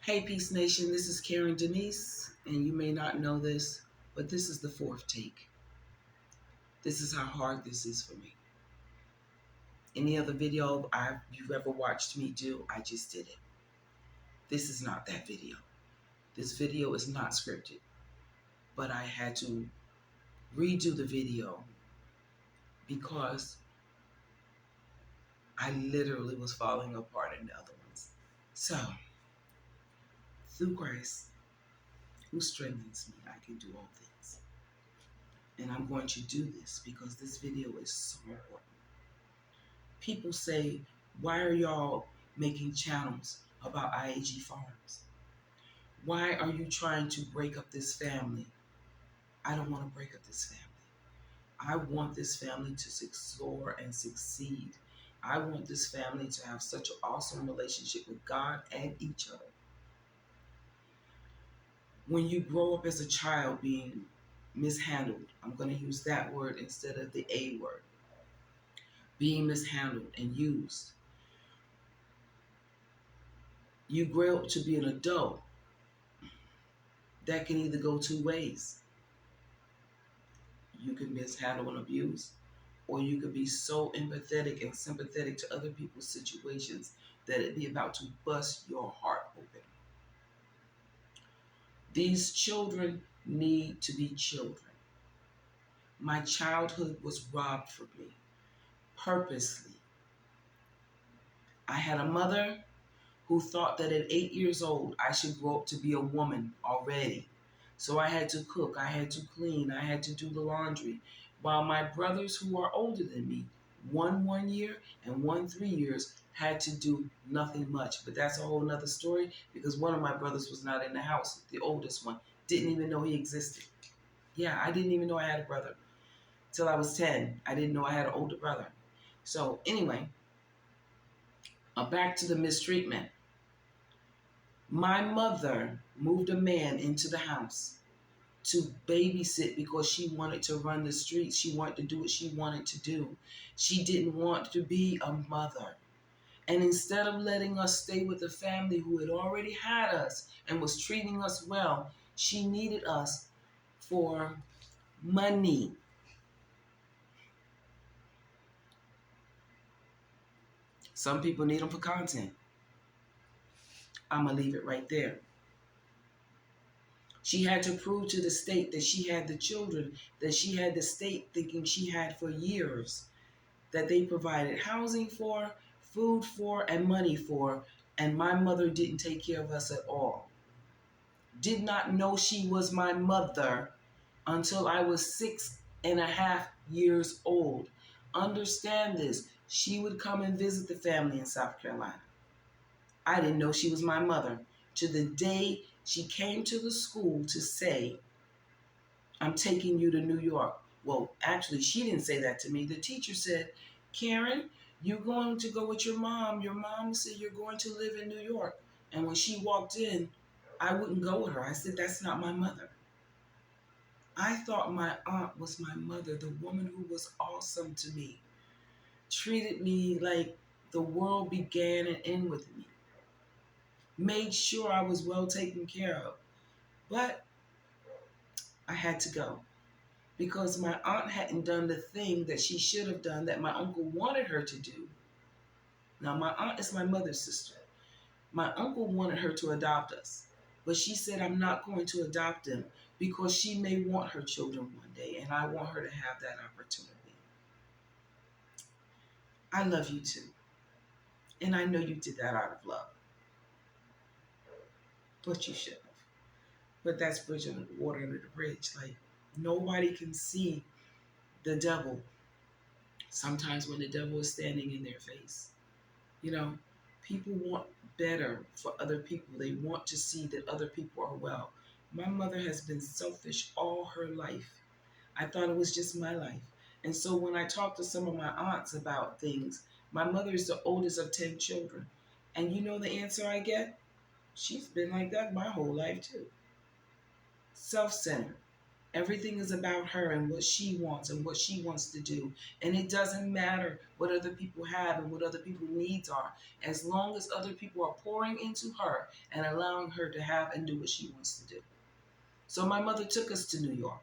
Hey, Peace Nation, this is Karen Denise, and you may not know this, but this is the fourth take. This is how hard this is for me. Any other video you've ever watched me do, I just did it. This is not that video. This video is not scripted, but I had to redo the video because I literally was falling apart in the other ones. So, through Christ, who strengthens me, I can do all things. And I'm going to do this because this video is so important. People say, why are y'all making channels about IAGFarms? Why are you trying to break up this family? I don't want to break up this family. I want this family to soar and succeed. I want this family to have such an awesome relationship with God and each other. When you grow up as a child being mishandled, I'm going to use that word instead of the A word, being mishandled and used. You grow up to be an adult. That can either go two ways. You can mishandle and abuse, or you could be so empathetic and sympathetic to other people's situations that it'd be about to bust your heart open. These children need to be children. My childhood was robbed from me, purposely. I had a mother who thought that at 8 years old, I should grow up to be a woman already. So I had to cook, I had to clean, I had to do the laundry. While my brothers who are older than me, one year and one 3 years, had to do nothing much. But that's a whole nother story because one of my brothers was not in the house. The oldest one didn't even know he existed. Yeah, I didn't even know I had a brother. Till I was 10, I didn't know I had an older brother. So anyway, back to the mistreatment. My mother moved a man into the house to babysit because she wanted to run the streets. She wanted to do what she wanted to do. She didn't want to be a mother. And instead of letting us stay with the family who had already had us and was treating us well, she needed us for money. Some people need them for content. I'm going to leave it right there. She had to prove to the state that she had the children, that she had the state thinking she had for years, that they provided housing for, food for, and money for, and my mother didn't take care of us at all. Did not know she was my mother until I was 6.5 years old. Understand this. She would come and visit the family in South Carolina. I didn't know she was my mother to the day she came to the school to say, I'm taking you to New York. Well, actually, she didn't say that to me. The teacher said, Karen, you're going to go with your mom. Your mom said you're going to live in New York. And when she walked in, I wouldn't go with her. I said, that's not my mother. I thought my aunt was my mother, the woman who was awesome to me, treated me like the world began and ended with me, made sure I was well taken care of. But I had to go because my aunt hadn't done the thing that she should have done that my uncle wanted her to do. Now, my aunt is my mother's sister. My uncle wanted her to adopt us, but she said, I'm not going to adopt them because she may want her children one day, and I want her to have that opportunity. I love you too, and I know you did that out of love, but you should have. But that's bridging water under the bridge. Like, nobody can see the devil sometimes when the devil is standing in their face. You know, people want better for other people. They want to see that other people are well. My mother has been selfish all her life. I thought it was just my life. And so when I talk to some of my aunts about things, my mother is the oldest of 10 children. And you know the answer I get? She's been like that my whole life too. Self-centered. Everything is about her and what she wants and what she wants to do. And it doesn't matter what other people have and what other people's needs are, as long as other people are pouring into her and allowing her to have and do what she wants to do. So my mother took us to New York.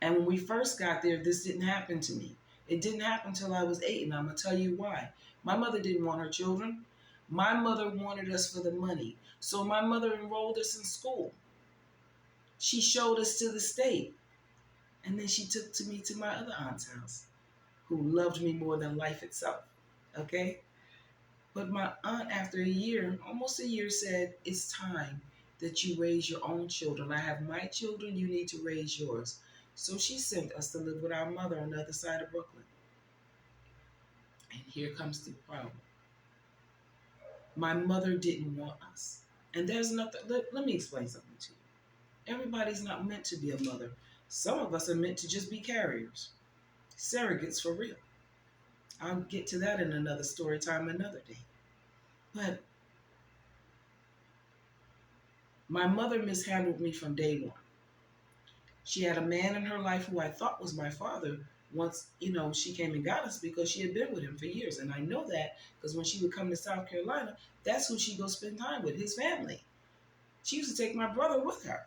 And when we first got there, this didn't happen to me. It didn't happen until I was 8, and I'm going to tell you why. My mother didn't want her children. My mother wanted us for the money. So my mother enrolled us in school. She showed us to the state. And then she took me to my other aunt's house, who loved me more than life itself. Okay? But my aunt, after a year, almost a year, said, it's time that you raise your own children. I have my children, you need to raise yours. So she sent us to live with our mother on the other side of Brooklyn. And here comes the problem. My mother didn't want us. And there's nothing, let me explain something to you. Everybody's not meant to be a mother. Some of us are meant to just be carriers, surrogates for real. I'll get to that in another story time another day. But my mother mishandled me from day one. She had a man in her life who I thought was my father once, she came and got us because she had been with him for years. And I know that because when she would come to South Carolina, that's who she'd go spend time with, his family. She used to take my brother with her.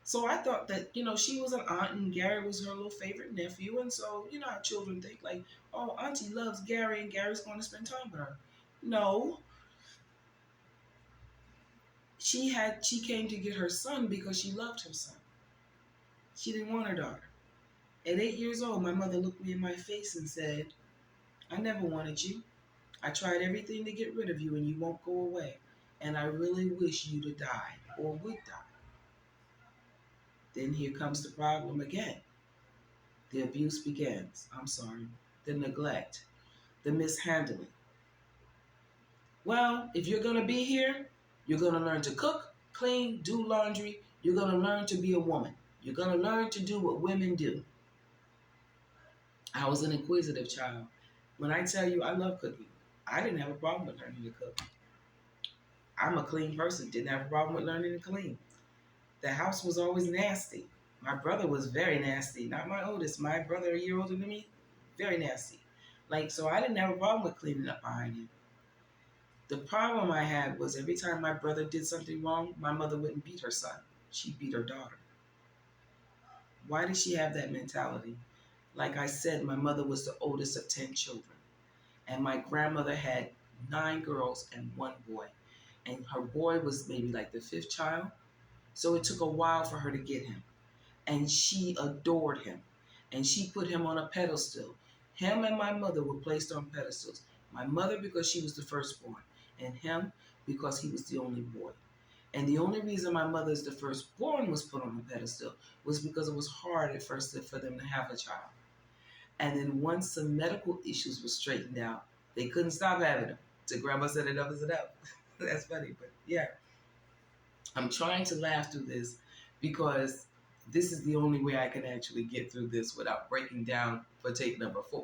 So I thought that, she was an aunt and Gary was her little favorite nephew. And so, how children think like, oh, auntie loves Gary and Gary's going to spend time with her. No. She came to get her son because she loved her son. She didn't want her daughter. At 8 years old, my mother looked me in my face and said, I never wanted you. I tried everything to get rid of you and you won't go away. And I really wish you to die or would die. Then here comes the problem again. The abuse begins. The neglect, the mishandling. Well, if you're going to be here, you're going to learn to cook, clean, do laundry. You're going to learn to be a woman. You're going to learn to do what women do. I was an inquisitive child. When I tell you I love cooking, I didn't have a problem with learning to cook. I'm a clean person, didn't have a problem with learning to clean. The house was always nasty. My brother was very nasty. Not my oldest. My brother, a year older than me, very nasty. So I didn't have a problem with cleaning up behind him. The problem I had was every time my brother did something wrong, my mother wouldn't beat her son. She'd beat her daughter. Why did she have that mentality? Like I said, my mother was the oldest of 10 children. And my grandmother had 9 girls and 1 boy. And her boy was maybe like the 5th child. So it took a while for her to get him. And she adored him. And she put him on a pedestal. Him and my mother were placed on pedestals. My mother because she was the firstborn. And him because he was the only boy. And the only reason my mother as the firstborn was put on a pedestal was because it was hard at first for them to have a child. And then once some medical issues were straightened out, they couldn't stop having them. So grandma said enough is enough. That's funny, but yeah. I'm trying to laugh through this because this is the only way I can actually get through this without breaking down for tape number 4.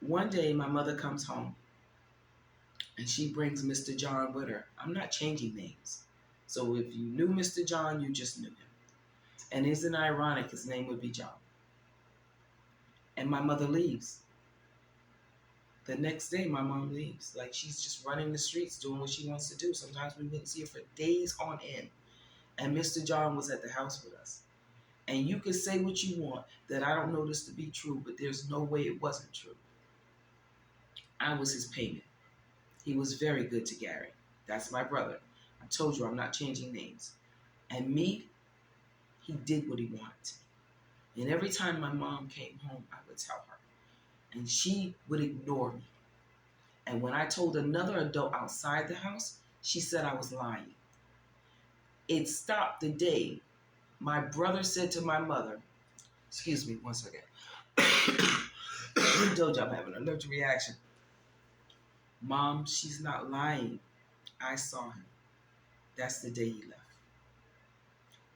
One day, my mother comes home and she brings Mr. John with her. I'm not changing names. So if you knew Mr. John, you just knew him. And isn't it ironic his name would be John? And my mother leaves. The next day, my mom leaves. Like she's just running the streets, doing what she wants to do. Sometimes we wouldn't see her for days on end. And Mr. John was at the house with us. And you could say what you want, that I don't know this to be true, but there's no way it wasn't true. I was his payment. He was very good to Gary. That's my brother. I told you I'm not changing names. And me, he did what he wanted to. And every time my mom came home, I would tell her. And she would ignore me. And when I told another adult outside the house, she said I was lying. It stopped the day my brother said to my mother, excuse me, one second. I told you I'm having an allergic reaction. Mom, she's not lying. I saw him. That's the day he left.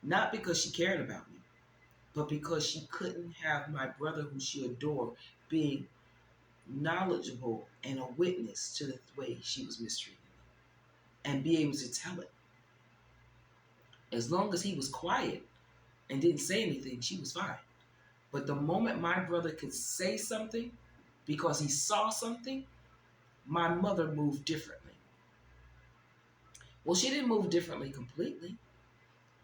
Not because she cared about me, but because she couldn't have my brother, who she adored, being knowledgeable and a witness to the way she was mistreated and be able to tell it. As long as he was quiet and didn't say anything, she was fine. But the moment my brother could say something because he saw something, my mother moved differently. Well, she didn't move differently completely.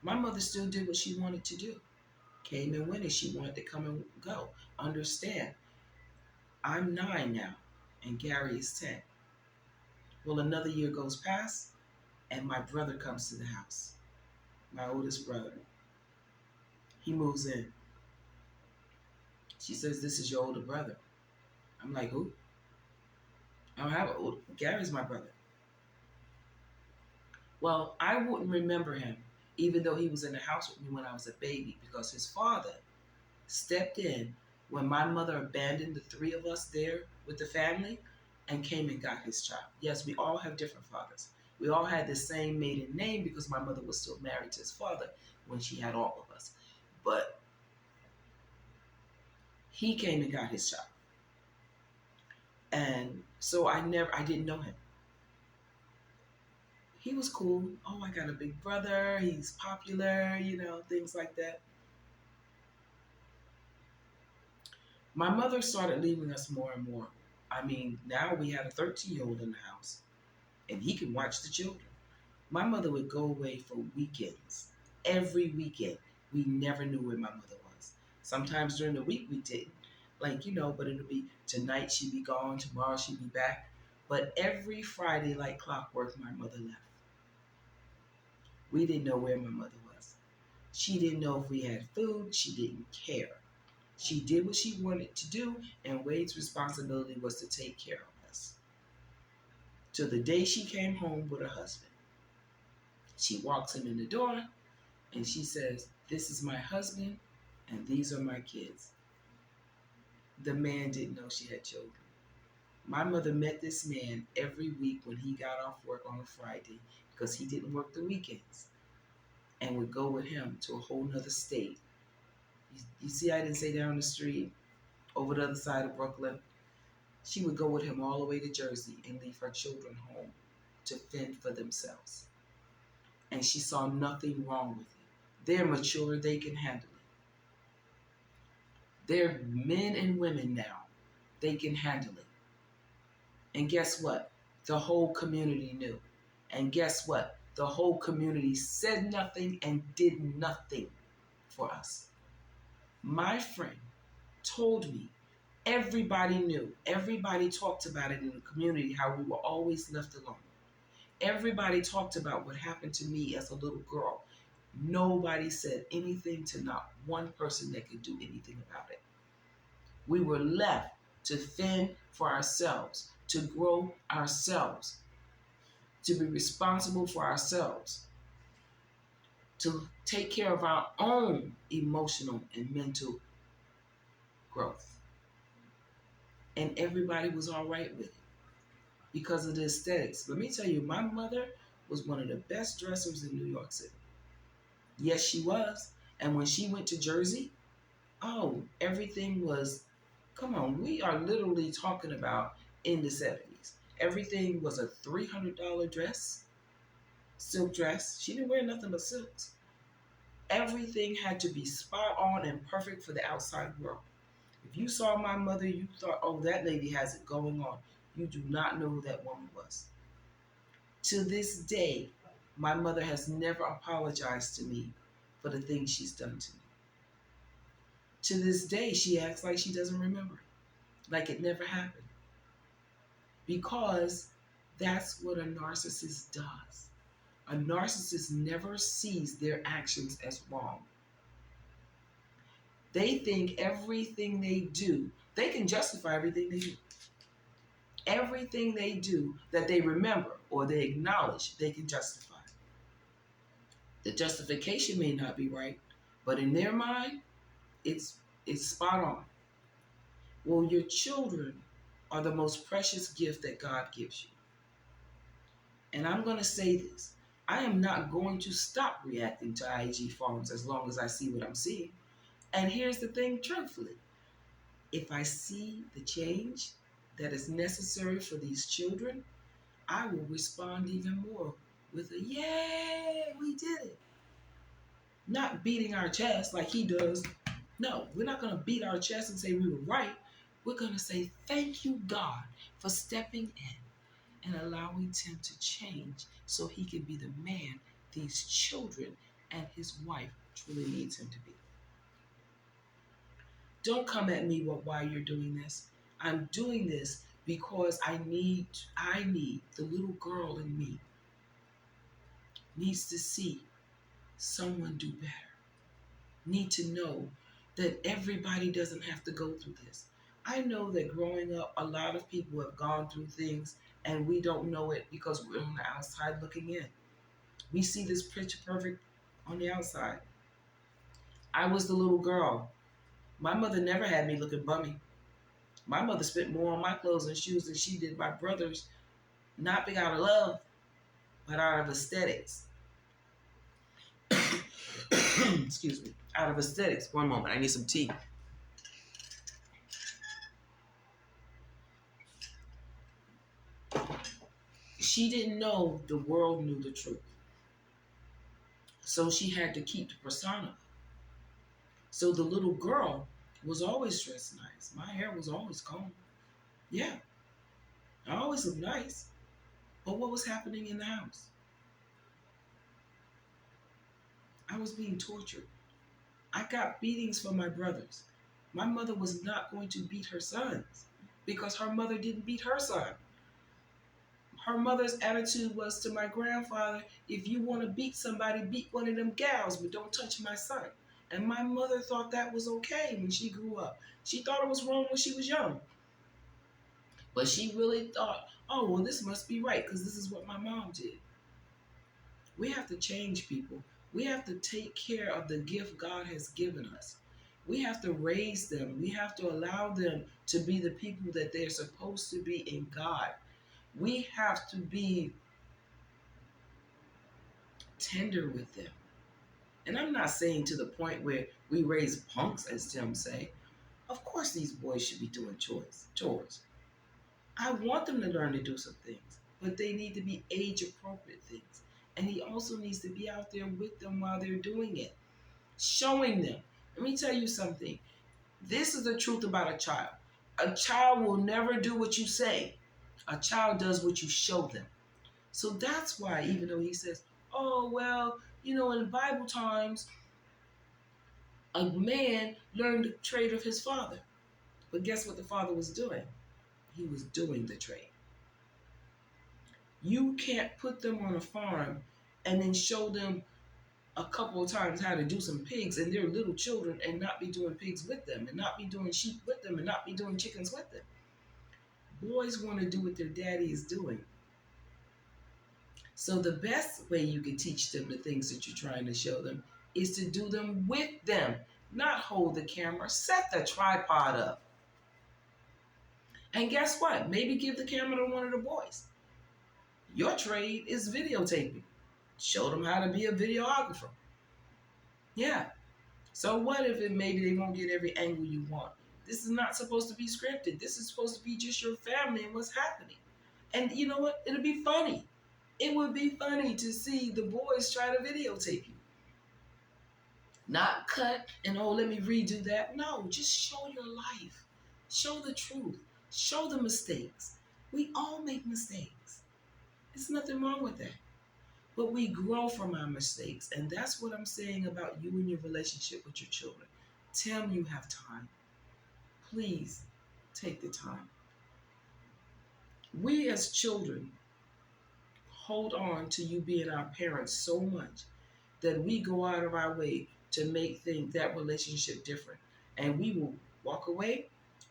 My mother still did what she wanted to do. Came and went as she wanted to come and go. Understand, I'm 9 now, and Gary is 10. Well, another year goes past, and my brother comes to the house. My oldest brother. He moves in. She says, "This is your older brother." I'm like, "Who?" I don't have Gary's my brother. Well, I wouldn't remember him, even though he was in the house with me when I was a baby, because his father stepped in when my mother abandoned the three of us there with the family and came and got his child. Yes, we all have different fathers. We all had the same maiden name because my mother was still married to his father when she had all of us. But he came and got his child. And so I didn't know him. He was cool. Oh, I got a big brother. He's popular, things like that. My mother started leaving us more and more. I mean, now we had a 13-year-old in the house, and he can watch the children. My mother would go away for weekends. Every weekend. We never knew where my mother was. Sometimes during the week we didn't. But it'll be tonight she'd be gone, tomorrow she'd be back. But every Friday, like clockwork, my mother left. We didn't know where my mother was. She didn't know if we had food. She didn't care. She did what she wanted to do, and Wade's responsibility was to take care of us. Till the day she came home with her husband. She walks him in the door, and she says, "This is my husband, and these are my kids." The man didn't know she had children. My mother met this man every week when he got off work on a Friday because he didn't work the weekends, and would go with him to a whole nother state. You see, I didn't say down the street, over the other side of Brooklyn. She would go with him all the way to Jersey and leave her children home to fend for themselves. And she saw nothing wrong with it. They're mature, they can handle it. They're men and women now. They can handle it. And guess what? The whole community knew. And guess what? The whole community said nothing and did nothing for us. My friend told me everybody knew. Everybody talked about it in the community, how we were always left alone. Everybody talked about what happened to me as a little girl. Nobody said anything to not one person that could do anything about it. We were left to fend for ourselves, to grow ourselves, to be responsible for ourselves, to take care of our own emotional and mental growth. And everybody was all right with it because of the aesthetics. Let me tell you, my mother was one of the best dressers in New York City. Yes, she was. And when she went to Jersey, oh, everything was, come on, we are literally talking about in the 70s. Everything was a $300 dress, silk dress. She didn't wear nothing but silks. Everything had to be spot on and perfect for the outside world. If you saw my mother, you thought, oh, that lady has it going on. You do not know who that woman was. To this day, my mother has never apologized to me for the things she's done to me. To this day, she acts like she doesn't remember it, like it never happened. Because that's what a narcissist does. A narcissist never sees their actions as wrong. They think everything they do, they can justify everything they do. Everything they do that they remember or they acknowledge, they can justify. The justification may not be right, but in their mind, it's spot on. Well, your children are the most precious gift that God gives you. And I'm going to say this. I am not going to stop reacting to IAGFarms as long as I see what I'm seeing. And here's the thing, truthfully. If I see the change that is necessary for these children, I will respond even more with a, yay, we did it. Not beating our chest like he does. No, we're not going to beat our chest and say we were right. We're going to say, thank you, God, for stepping in and allowing Tim to change so he can be the man these children and his wife truly needs him to be. Don't come at me while you're doing this. I'm doing this because I need the little girl in me needs to see someone do better. Need to know that everybody doesn't have to go through this. I know that growing up, a lot of people have gone through things and we don't know it because we're on the outside looking in. We see this picture perfect on the outside. I was the little girl. My mother never had me looking bummy. My mother spent more on my clothes and shoes than she did my brothers, not out of love, but out of aesthetics. Excuse me. Out of aesthetics. One moment, I need some tea. She didn't know the world knew the truth. So she had to keep the persona. So the little girl was always dressed nice. My hair was always combed. Yeah, I always looked nice. But what was happening in the house? I was being tortured. I got beatings from my brothers. My mother was not going to beat her sons because her mother didn't beat her son. Her mother's attitude was to my grandfather, if you want to beat somebody, beat one of them gals, but don't touch my son. And my mother thought that was okay when she grew up. She thought it was wrong when she was young. But she really thought, oh, well, this must be right because this is what my mom did. We have to change people. We have to take care of the gift God has given us. We have to raise them. We have to allow them to be the people that they're supposed to be in God. We have to be tender with them. And I'm not saying to the point where we raise punks, as Tim say. Of course these boys should be doing chores. I want them to learn to do some things, but they need to be age-appropriate things. And he also needs to be out there with them while they're doing it, showing them. Let me tell you something. This is the truth about a child. A child will never do what you say. A child does what you show them. So that's why, even though he says, oh, well, in Bible times, a man learned the trade of his father. But guess what the father was doing? He was doing the trade. You can't put them on a farm and then show them a couple of times how to do some pigs and they're little children and not be doing pigs with them and not be doing sheep with them and not be doing chickens with them. Boys want to do what their daddy is doing. So the best way you can teach them the things that you're trying to show them is to do them with them, not hold the camera. Set the tripod up. And guess what? Maybe give the camera to one of the boys. Your trade is videotaping. Show them how to be a videographer. Yeah. So what if maybe they won't get every angle you want? This is not supposed to be scripted. This is supposed to be just your family and what's happening. And you know what? It'll be funny. It would be funny to see the boys try to videotape you. Not cut and, oh, let me redo that. No, just show your life. Show the truth. Show the mistakes. We all make mistakes. There's nothing wrong with that. But we grow from our mistakes. And that's what I'm saying about you and your relationship with your children. Tim, you have time. Please take the time. We as children hold on to you being our parents so much that we go out of our way to make that relationship different. And we will walk away.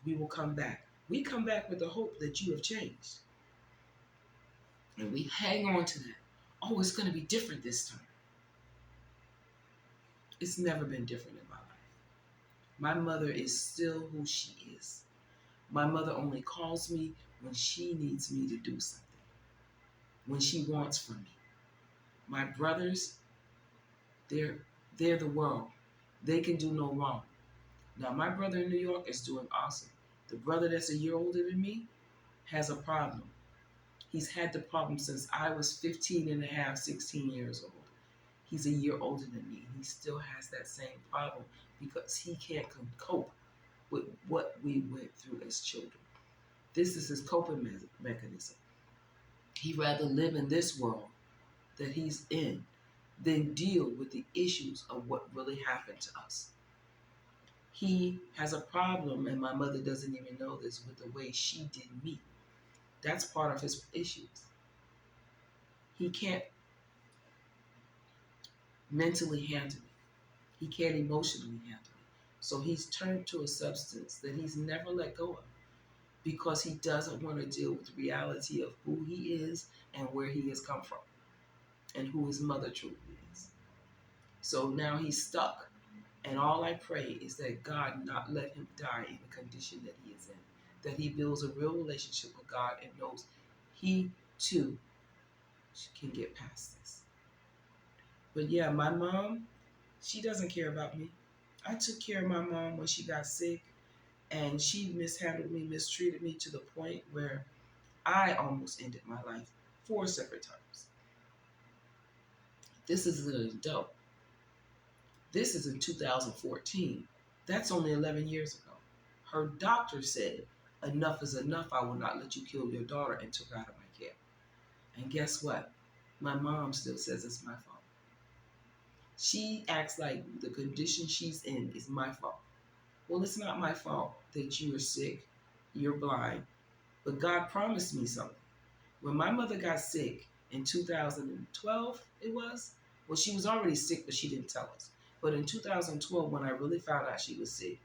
We will come back. We come back with the hope that you have changed. And we hang on to that. Oh, it's going to be different this time. It's never been different in my life. My mother is still who she is. My mother only calls me when she needs me to do something, when she wants from me. My brothers, they're the world. They can do no wrong. Now, my brother in New York is doing awesome. The brother that's a year older than me has a problem. He's had the problem since I was 15 and a half, 16 years old. He's a year older than me. He still has that same problem because he can't cope with what we went through as children. This is his coping mechanism. He'd rather live in this world that he's in than deal with the issues of what really happened to us. He has a problem, and my mother doesn't even know this, with the way she did me. That's part of his issues. He can't mentally handle it. He can't emotionally handle it. So he's turned to a substance that he's never let go of because he doesn't want to deal with the reality of who he is and where he has come from and who his mother truly is. So now he's stuck. And all I pray is that God not let him die in the condition that he is in. That he builds a real relationship with God and knows he too can get past this. But yeah, my mom, she doesn't care about me. I took care of my mom when she got sick, and she mishandled me, mistreated me to the point where I almost ended my life 4 separate times. This is an adult. This is in 2014. That's only 11 years ago. Her doctor said, enough is enough. I will not let you kill your daughter, and took her out of my care. And guess what? My mom still says it's my fault. She acts like the condition she's in is my fault. Well, it's not my fault that you are sick, you're blind, but God promised me something. When my mother got sick in 2012, well, she was already sick, but she didn't tell us. But in 2012, when I really found out she was sick,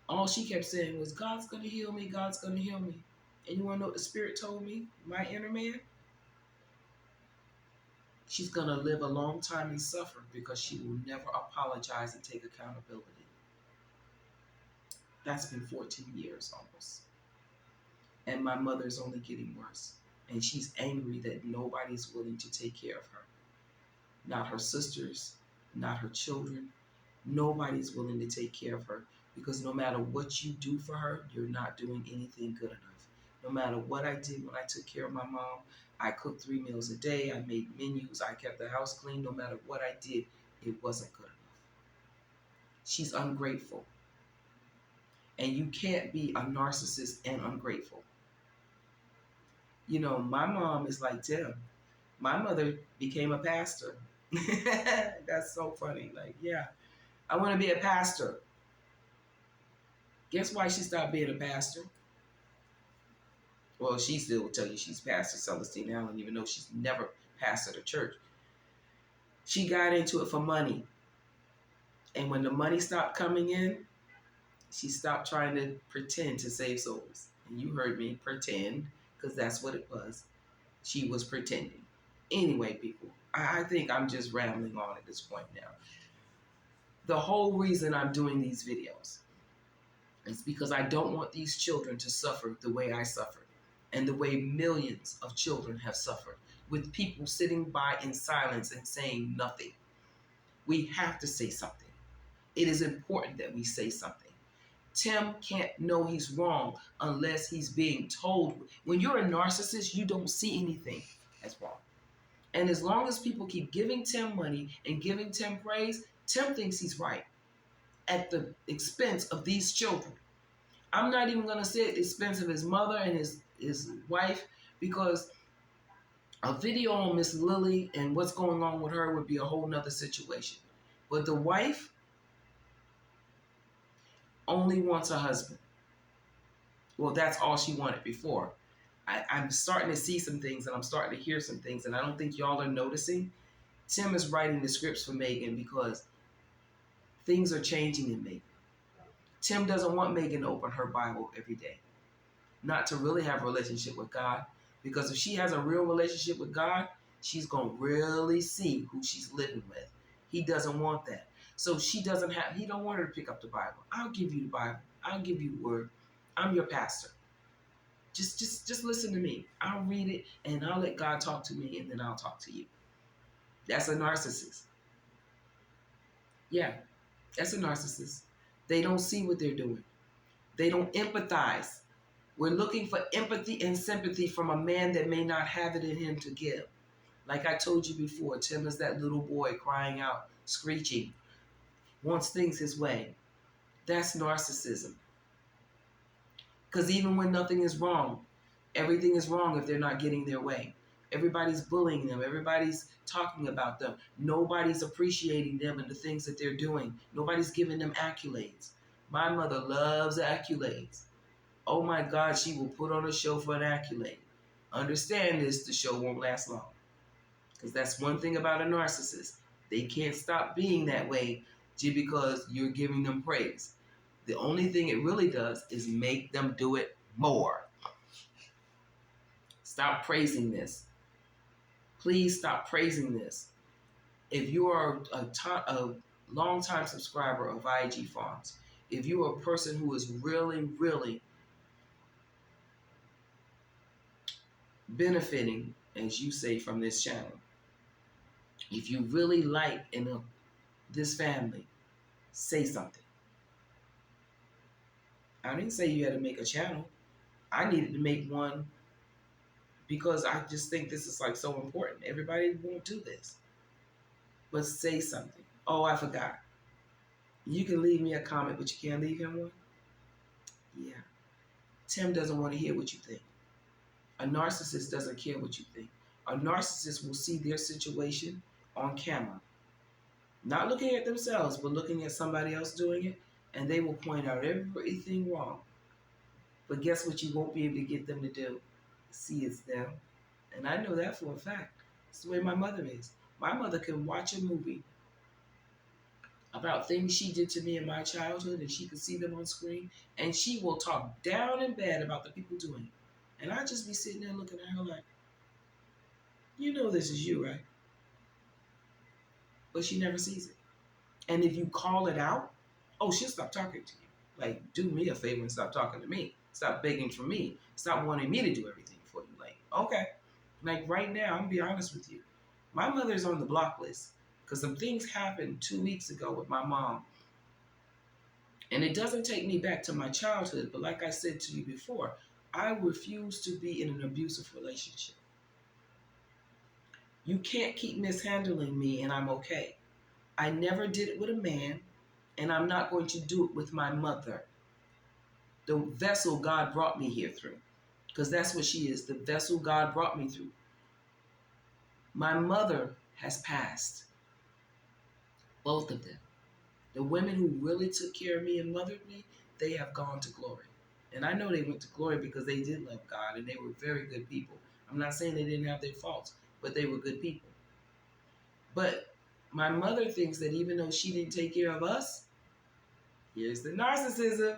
all she kept saying was, God's going to heal me, God's going to heal me. And you want to know what the Spirit told me, my inner man? She's going to live a long time and suffer because she will never apologize and take accountability. That's been 14 years almost. And my mother's only getting worse. And she's angry that nobody's willing to take care of her. Not her sisters, not her children. Nobody's willing to take care of her because no matter what you do for her, you're not doing anything good enough. No matter what I did when I took care of my mom, I cooked 3 meals a day, I made menus, I kept the house clean. No matter what I did, it wasn't good enough. She's ungrateful. And you can't be a narcissist and ungrateful. You know, my mom is like Tim. My mother became a pastor. That's so funny. Like, yeah, I want to be a pastor. Guess why she stopped being a pastor? Well, she still will tell you she's Pastor Celestine Allen, even though she's never pastored a church. She got into it for money. And when the money stopped coming in, she stopped trying to pretend to save souls. And you heard me, pretend, because that's what it was. She was pretending. Anyway, people, I think I'm just rambling on at this point now. The whole reason I'm doing these videos is because I don't want these children to suffer the way I suffered and the way millions of children have suffered, with people sitting by in silence and saying nothing. We have to say something. It is important that we say something. Tim can't know he's wrong unless he's being told. When you're a narcissist, you don't see anything as wrong. And as long as people keep giving Tim money and giving Tim praise, Tim thinks he's right at the expense of these children. I'm not even going to say at the expense of his mother and his wife, because a video on Miss Lily and what's going on with her would be a whole nother situation. But the wife only wants a husband. Well, that's all she wanted before. I'm starting to see some things and I'm starting to hear some things, and I don't think y'all are noticing. Tim is writing the scripts for Megan because things are changing in Megan. Tim doesn't want Megan to open her Bible every day, not to really have a relationship with God, because if she has a real relationship with God, she's going to really see who she's living with. He doesn't want that. So he don't want her to pick up the Bible. I'll give you the Bible. I'll give you the word. I'm your pastor. Just listen to me. I'll read it and I'll let God talk to me, and then I'll talk to you. That's a narcissist. Yeah, that's a narcissist. They don't see what they're doing. They don't empathize. We're looking for empathy and sympathy from a man that may not have it in him to give. Like I told you before, Tim is that little boy crying out, screeching, wants things his way. That's narcissism. Because even when nothing is wrong, everything is wrong if they're not getting their way. Everybody's bullying them. Everybody's talking about them. Nobody's appreciating them and the things that they're doing. Nobody's giving them accolades. My mother loves accolades. Oh my God, she will put on a show for an accolade. Understand this, the show won't last long. Because that's one thing about a narcissist. They can't stop being that way just because you're giving them praise. The only thing it really does is make them do it more. Stop praising this. Please stop praising this. If you are a long-time subscriber of IAGFarms, if you are a person who is really, really benefiting, as you say, from this channel, if you really like this family, say something. I didn't say you had to make a channel. I needed to make one because I just think this is like so important. Everybody won't do this. But say something. Oh, I forgot. You can leave me a comment, but you can't leave him one? Yeah. Tim doesn't want to hear what you think. A narcissist doesn't care what you think. A narcissist will see their situation on camera. Not looking at themselves, but looking at somebody else doing it, and they will point out everything wrong. But guess what you won't be able to get them to do? See it's them. And I know that for a fact. It's the way my mother is. My mother can watch a movie about things she did to me in my childhood, and she could see them on screen, and she will talk down and bad about the people doing it. And I just be sitting there looking at her like, you know this is you, right? But she never sees it. And if you call it out, oh, she'll stop talking to you. Like, do me a favor and stop talking to me. Stop begging for me. Stop wanting me to do everything for you. Like, okay. Like right now, I'm gonna be honest with you. My mother's on the block list because some things happened 2 weeks ago with my mom. And it doesn't take me back to my childhood, but like I said to you before, I refuse to be in an abusive relationship. You can't keep mishandling me and I'm okay. I never did it with a man, and I'm not going to do it with my mother. The vessel God brought me here through. Because that's what she is, the vessel God brought me through. My mother has passed. Both of them. The women who really took care of me and mothered me, they have gone to glory. And I know they went to glory because they did love God and they were very good people. I'm not saying they didn't have their faults, but they were good people. But my mother thinks that even though she didn't take care of us, here's the narcissism.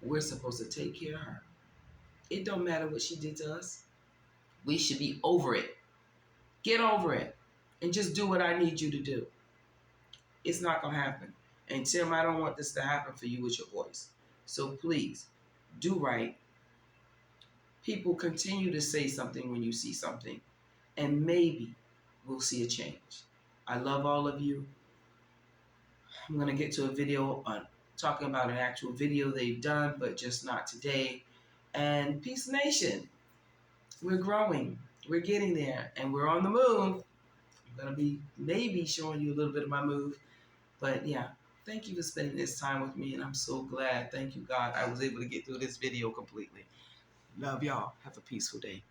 We're supposed to take care of her. It don't matter what she did to us. We should be over it. Get over it. And just do what I need you to do. It's not going to happen. And Tim, I don't want this to happen for you with your voice. So please, do right. People continue to say something when you see something. And maybe we'll see a change. I love all of you. I'm going to get to a video on talking about an actual video they've done, but just not today. And Peace Nation, we're growing. We're getting there. And we're on the move. I'm going to be maybe showing you a little bit of my move. But yeah, thank you for spending this time with me. And I'm so glad. Thank you, God. I was able to get through this video completely. Love y'all. Have a peaceful day.